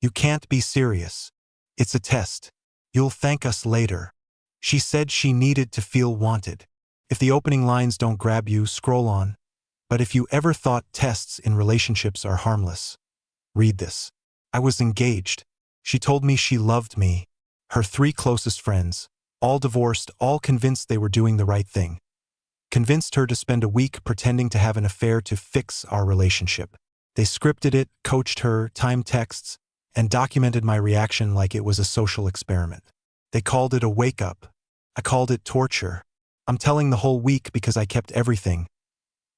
You can't be serious. It's a test. You'll thank us later. She said she needed to feel wanted. If the opening lines don't grab you, scroll on. But if you ever thought tests in relationships are harmless, read this. I was engaged. She told me she loved me. Her 3 closest friends, all divorced, all convinced they were doing the right thing. Convinced her to spend a week pretending to have an affair to fix our relationship. They scripted it, coached her, timed texts, and documented my reaction like it was a social experiment. They called it a wake-up. I called it torture. I'm telling the whole week because I kept everything.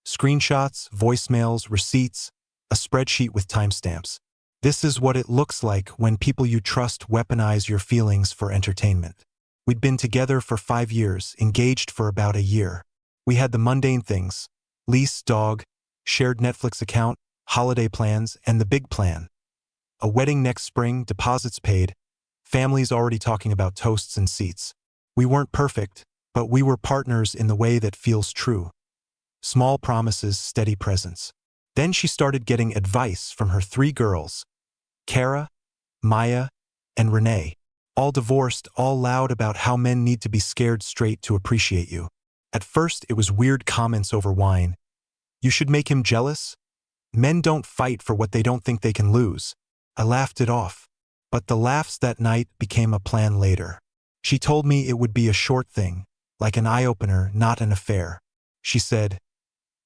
Screenshots, voicemails, receipts, a spreadsheet with timestamps. This is what it looks like when people you trust weaponize your feelings for entertainment. We'd been together for 5 years, engaged for about a year. We had the mundane things: lease, dog, shared Netflix account, holiday plans, and the big plan. A wedding next spring, deposits paid, families already talking about toasts and seats. We weren't perfect, but we were partners in the way that feels true. Small promises, steady presence. Then she started getting advice from her 3 girls, Kara, Maya, and Renee. All divorced, all loud about how men need to be scared straight to appreciate you. At first, it was weird comments over wine. You should make him jealous? Men don't fight for what they don't think they can lose. I laughed it off. But the laughs that night became a plan later. She told me it would be a short thing, like an eye-opener, not an affair. She said,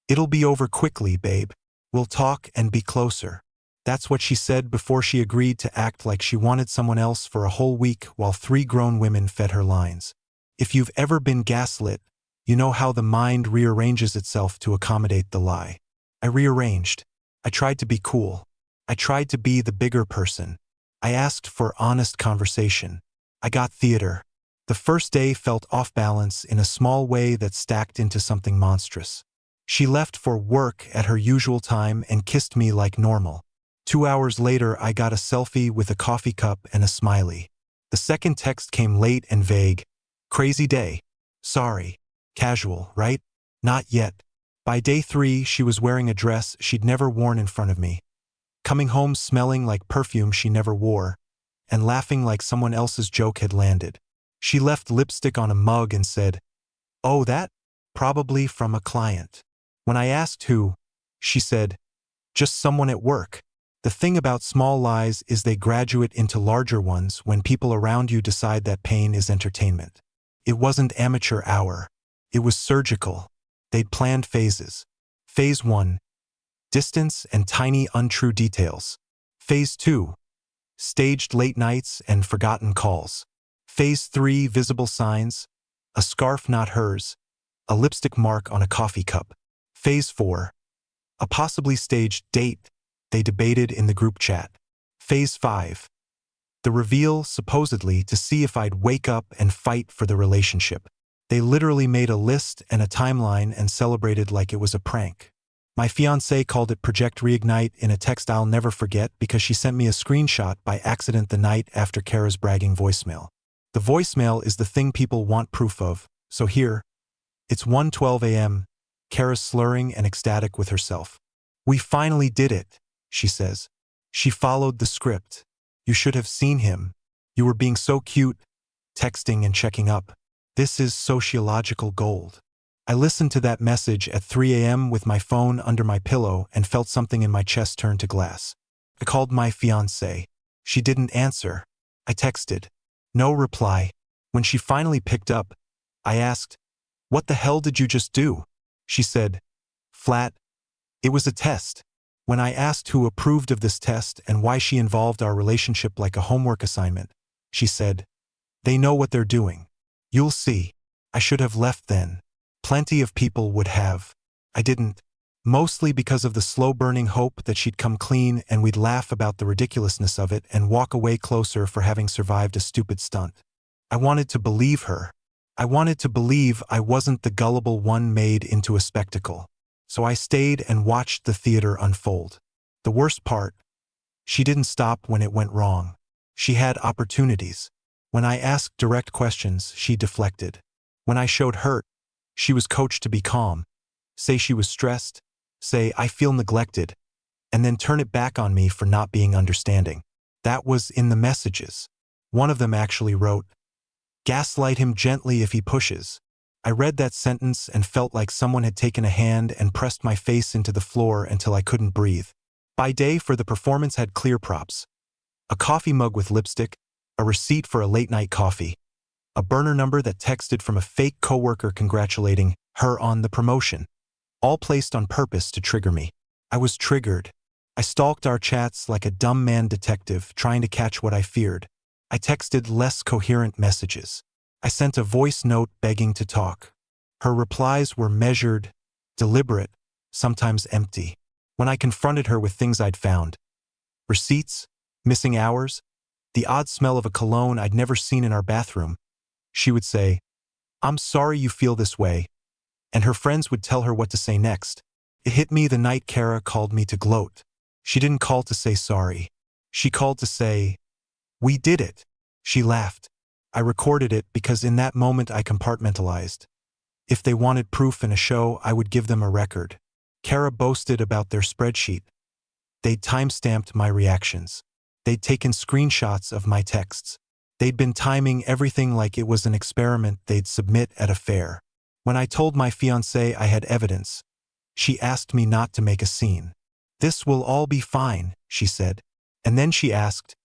"It'll be over quickly, babe. We'll talk and be closer." That's what she said before she agreed to act like she wanted someone else for a whole week while 3 grown women fed her lines. If you've ever been gaslit, you know how the mind rearranges itself to accommodate the lie. I rearranged. I tried to be cool. I tried to be the bigger person. I asked for honest conversation. I got theater. The first day felt off balance in a small way that stacked into something monstrous. She left for work at her usual time and kissed me like normal. 2 hours later, I got a selfie with a coffee cup and a smiley. The second text came late and vague. Crazy day. Sorry. Casual, right? Not yet. By day 3, she was wearing a dress she'd never worn in front of me. Coming home smelling like perfume she never wore, and laughing like someone else's joke had landed. She left lipstick on a mug and said, "Oh, that? Probably from a client." When I asked who, she said, "Just someone at work." The thing about small lies is they graduate into larger ones when people around you decide that pain is entertainment. It wasn't amateur hour. It was surgical. They'd planned phases. Phase 1, distance and tiny untrue details. Phase 2, staged late nights and forgotten calls. Phase 3, visible signs, a scarf not hers, a lipstick mark on a coffee cup. Phase 4, a possibly staged date they debated in the group chat. Phase 5, the reveal, supposedly, to see if I'd wake up and fight for the relationship. They literally made a list and a timeline and celebrated like it was a prank. My fiancée called it Project Reignite in a text I'll never forget because she sent me a screenshot by accident the night after Kara's bragging voicemail. The voicemail is the thing people want proof of, so here, it's 1:12 a.m., Kara's slurring and ecstatic with herself. "We finally did it," she says. "She followed the script. You should have seen him. You were being so cute, texting and checking up. This is sociological gold." I listened to that message at 3 a.m. with my phone under my pillow and felt something in my chest turn to glass. I called my fiancée. She didn't answer. I texted. No reply. When she finally picked up, I asked, "What the hell did you just do?" She said, flat, "It was a test." When I asked who approved of this test and why she involved our relationship like a homework assignment, she said, "They know what they're doing. You'll see. I should have left then. Plenty of people would have. I didn't. Mostly because of the slow-burning hope that she'd come clean and we'd laugh about the ridiculousness of it and walk away closer for having survived a stupid stunt. I wanted to believe her. I wanted to believe I wasn't the gullible one made into a spectacle. So I stayed and watched the theater unfold. The worst part, she didn't stop when it went wrong. She had opportunities. When I asked direct questions, she deflected. When I showed hurt, she was coached to be calm. Say she was stressed, say I feel neglected, and then turn it back on me for not being understanding. That was in the messages. One of them actually wrote, "Gaslight him gently if he pushes." I read that sentence and felt like someone had taken a hand and pressed my face into the floor until I couldn't breathe. By day for the performance had clear props. A coffee mug with lipstick, a receipt for a late-night coffee, a burner number that texted from a fake coworker congratulating her on the promotion, all placed on purpose to trigger me. I was triggered. I stalked our chats like a dumb man detective trying to catch what I feared. I texted less coherent messages. I sent a voice note begging to talk. Her replies were measured, deliberate, sometimes empty. When I confronted her with things I'd found, receipts, missing hours, the odd smell of a cologne I'd never seen in our bathroom, she would say, "I'm sorry you feel this way," and her friends would tell her what to say next. It hit me the night Kara called me to gloat. She didn't call to say sorry. She called to say, "We did it." She laughed. I recorded it because in that moment I compartmentalized. If they wanted proof in a show, I would give them a record. Kara boasted about their spreadsheet. They'd time-stamped my reactions. They'd taken screenshots of my texts. They'd been timing everything like it was an experiment they'd submit at a fair. When I told my fiancée I had evidence, she asked me not to make a scene. "This will all be fine," she said. And then she asked,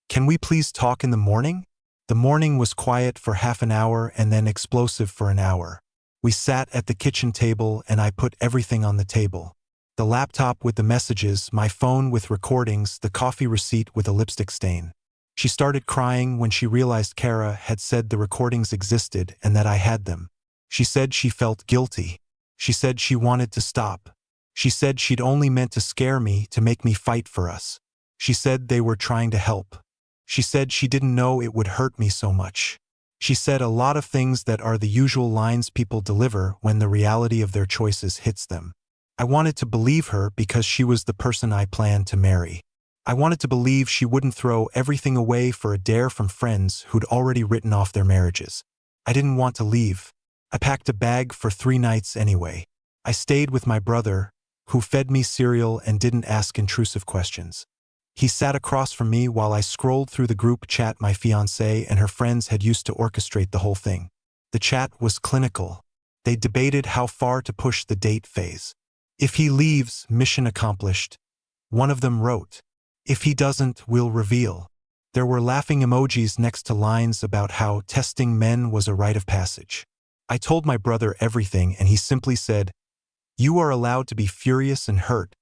"Can we please talk in the morning?" The morning was quiet for half an hour and then explosive for an hour. We sat at the kitchen table and I put everything on the table. The laptop with the messages, my phone with recordings, the coffee receipt with a lipstick stain. She started crying when she realized Kara had said the recordings existed and that I had them. She said she felt guilty. She said she wanted to stop. She said she'd only meant to scare me, to make me fight for us. She said they were trying to help. She said she didn't know it would hurt me so much. She said a lot of things that are the usual lines people deliver when the reality of their choices hits them. I wanted to believe her because she was the person I planned to marry. I wanted to believe she wouldn't throw everything away for a dare from friends who'd already written off their marriages. I didn't want to leave. I packed a bag for 3 nights anyway. I stayed with my brother, who fed me cereal and didn't ask intrusive questions. He sat across from me while I scrolled through the group chat my fiancée and her friends had used to orchestrate the whole thing. The chat was clinical. They debated how far to push the date phase. "If he leaves, mission accomplished," one of them wrote. "If he doesn't, we'll reveal." There were laughing emojis next to lines about how testing men was a rite of passage. I told my brother everything and he simply said, "You are allowed to be furious and hurt,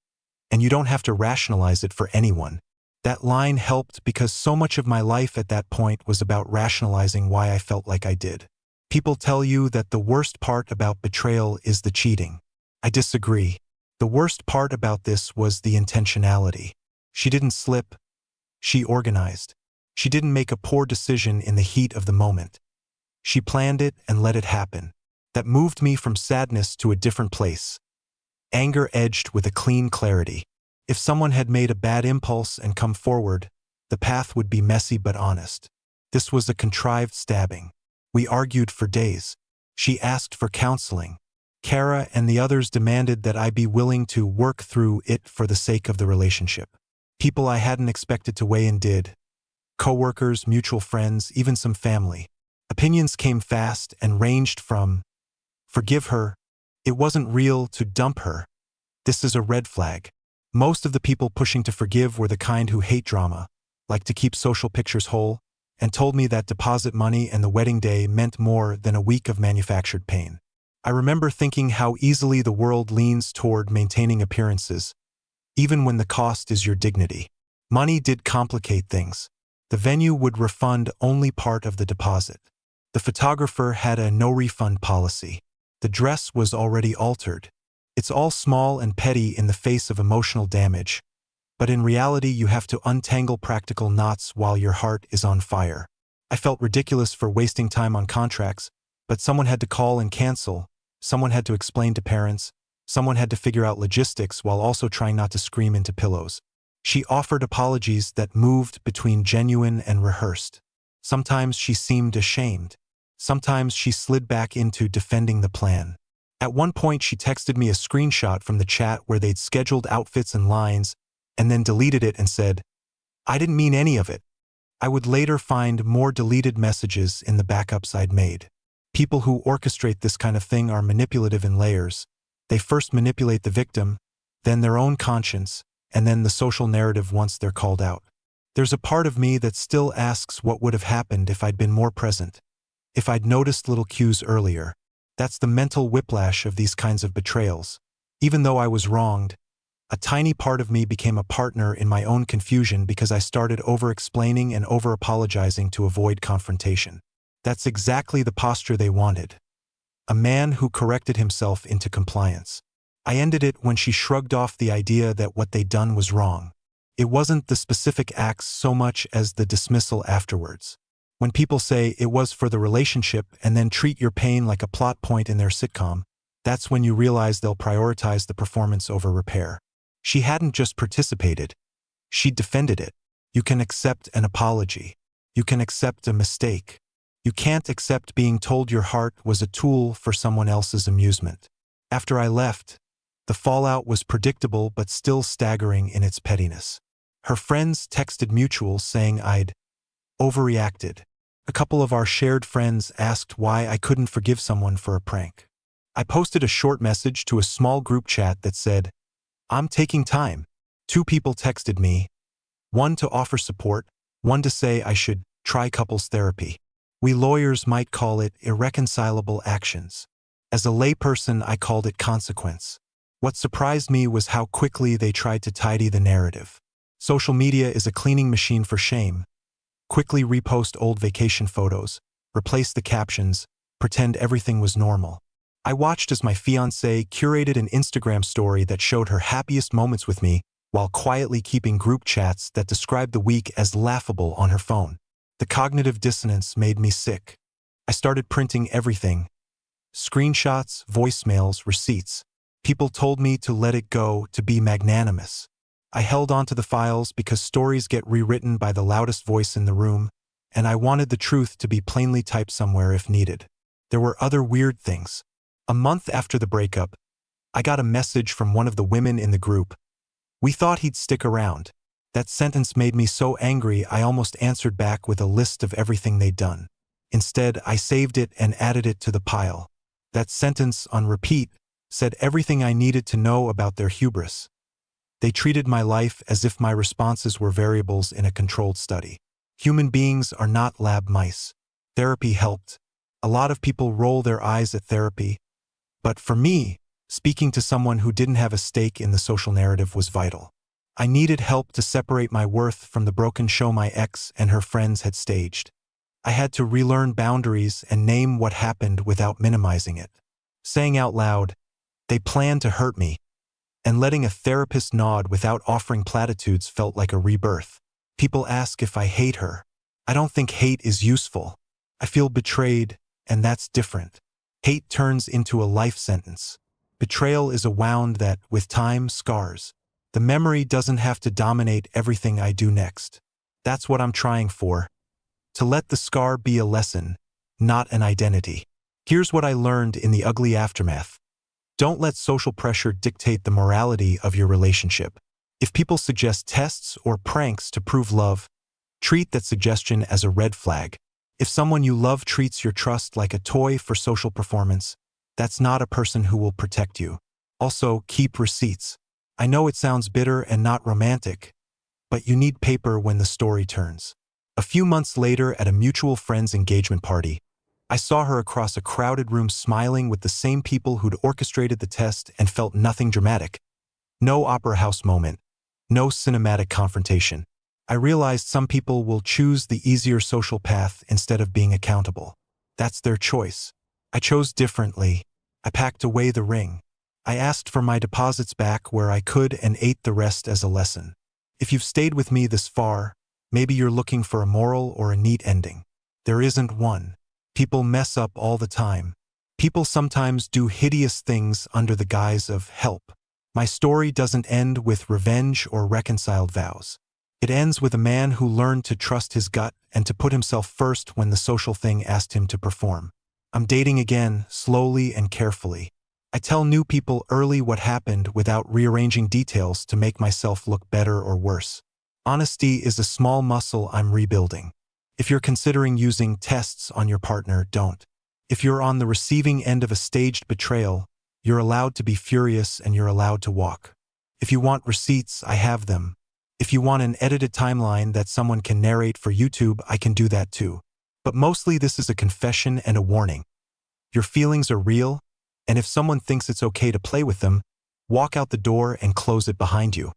and you don't have to rationalize it for anyone." That line helped because so much of my life at that point was about rationalizing why I felt like I did. People tell you that the worst part about betrayal is the cheating. I disagree. The worst part about this was the intentionality. She didn't slip. She organized. She didn't make a poor decision in the heat of the moment. She planned it and let it happen. That moved me from sadness to a different place. Anger edged with a clean clarity. If someone had made a bad impulse and come forward, the path would be messy but honest. This was a contrived stabbing. We argued for days. She asked for counseling. Kara and the others demanded that I be willing to work through it for the sake of the relationship. People I hadn't expected to weigh in did. Coworkers, mutual friends, even some family. Opinions came fast and ranged from, "Forgive her," "It wasn't real," to "Dump her." This is a red flag. Most of the people pushing to forgive were the kind who hate drama, like to keep social pictures whole, and told me that deposit money and the wedding day meant more than a week of manufactured pain. I remember thinking how easily the world leans toward maintaining appearances, even when the cost is your dignity. Money did complicate things. The venue would refund only part of the deposit. The photographer had a no-refund policy. The dress was already altered. It's all small and petty in the face of emotional damage, but in reality you have to untangle practical knots while your heart is on fire. I felt ridiculous for wasting time on contracts, but someone had to call and cancel, someone had to explain to parents, someone had to figure out logistics while also trying not to scream into pillows. She offered apologies that moved between genuine and rehearsed. Sometimes she seemed ashamed. Sometimes she slid back into defending the plan. At one point she texted me a screenshot from the chat where they'd scheduled outfits and lines, and then deleted it and said, I didn't mean any of it. I would later find more deleted messages in the backups I'd made. People who orchestrate this kind of thing are manipulative in layers. They first manipulate the victim, then their own conscience, and then the social narrative once they're called out. There's a part of me that still asks what would have happened if I'd been more present, if I'd noticed little cues earlier. That's the mental whiplash of these kinds of betrayals. Even though I was wronged, a tiny part of me became a partner in my own confusion because I started over-explaining and over-apologizing to avoid confrontation. That's exactly the posture they wanted. A man who corrected himself into compliance. I ended it when she shrugged off the idea that what they'd done was wrong. It wasn't the specific acts so much as the dismissal afterwards. When people say it was for the relationship and then treat your pain like a plot point in their sitcom, that's when you realize they'll prioritize the performance over repair. She hadn't just participated, she'd defended it. You can accept an apology. You can accept a mistake. You can't accept being told your heart was a tool for someone else's amusement. After I left, the fallout was predictable but still staggering in its pettiness. Her friends texted mutuals saying I'd overreacted. A couple of our shared friends asked why I couldn't forgive someone for a prank. I posted a short message to a small group chat that said, "I'm taking time." 2 people texted me, one to offer support, one to say I should try couples therapy. We lawyers might call it irreconcilable actions. As a layperson, I called it consequence. What surprised me was how quickly they tried to tidy the narrative. Social media is a cleaning machine for shame. Quickly repost old vacation photos, replace the captions, pretend everything was normal. I watched as my fiancée curated an Instagram story that showed her happiest moments with me while quietly keeping group chats that described the week as laughable on her phone. The cognitive dissonance made me sick. I started printing everything. Screenshots, voicemails, receipts. People told me to let it go, to be magnanimous. I held onto the files because stories get rewritten by the loudest voice in the room, and I wanted the truth to be plainly typed somewhere if needed. There were other weird things. A month after the breakup, I got a message from one of the women in the group. "We thought he'd stick around." That sentence made me so angry I almost answered back with a list of everything they'd done. Instead, I saved it and added it to the pile. That sentence, on repeat, said everything I needed to know about their hubris. They treated my life as if my responses were variables in a controlled study. Human beings are not lab mice. Therapy helped. A lot of people roll their eyes at therapy. But for me, speaking to someone who didn't have a stake in the social narrative was vital. I needed help to separate my worth from the broken show my ex and her friends had staged. I had to relearn boundaries and name what happened without minimizing it. Saying out loud, "They planned to hurt me," and letting a therapist nod without offering platitudes felt like a rebirth. People ask if I hate her. I don't think hate is useful. I feel betrayed, and that's different. Hate turns into a life sentence. Betrayal is a wound that, with time, scars. The memory doesn't have to dominate everything I do next. That's what I'm trying for. To let the scar be a lesson, not an identity. Here's what I learned in the ugly aftermath. Don't let social pressure dictate the morality of your relationship. If people suggest tests or pranks to prove love, treat that suggestion as a red flag. If someone you love treats your trust like a toy for social performance, that's not a person who will protect you. Also, keep receipts. I know it sounds bitter and not romantic, but you need paper when the story turns. A few months later, at a mutual friend's engagement party, I saw her across a crowded room smiling with the same people who'd orchestrated the test and felt nothing dramatic. No opera house moment. No cinematic confrontation. I realized some people will choose the easier social path instead of being accountable. That's their choice. I chose differently. I packed away the ring. I asked for my deposits back where I could and ate the rest as a lesson. If you've stayed with me this far, maybe you're looking for a moral or a neat ending. There isn't one. People mess up all the time. People sometimes do hideous things under the guise of help. My story doesn't end with revenge or reconciled vows. It ends with a man who learned to trust his gut and to put himself first when the social thing asked him to perform. I'm dating again, slowly and carefully. I tell new people early what happened without rearranging details to make myself look better or worse. Honesty is a small muscle I'm rebuilding. If you're considering using tests on your partner, don't. If you're on the receiving end of a staged betrayal, you're allowed to be furious and you're allowed to walk. If you want receipts, I have them. If you want an edited timeline that someone can narrate for YouTube, I can do that too. But mostly this is a confession and a warning. Your feelings are real, and if someone thinks it's okay to play with them, walk out the door and close it behind you.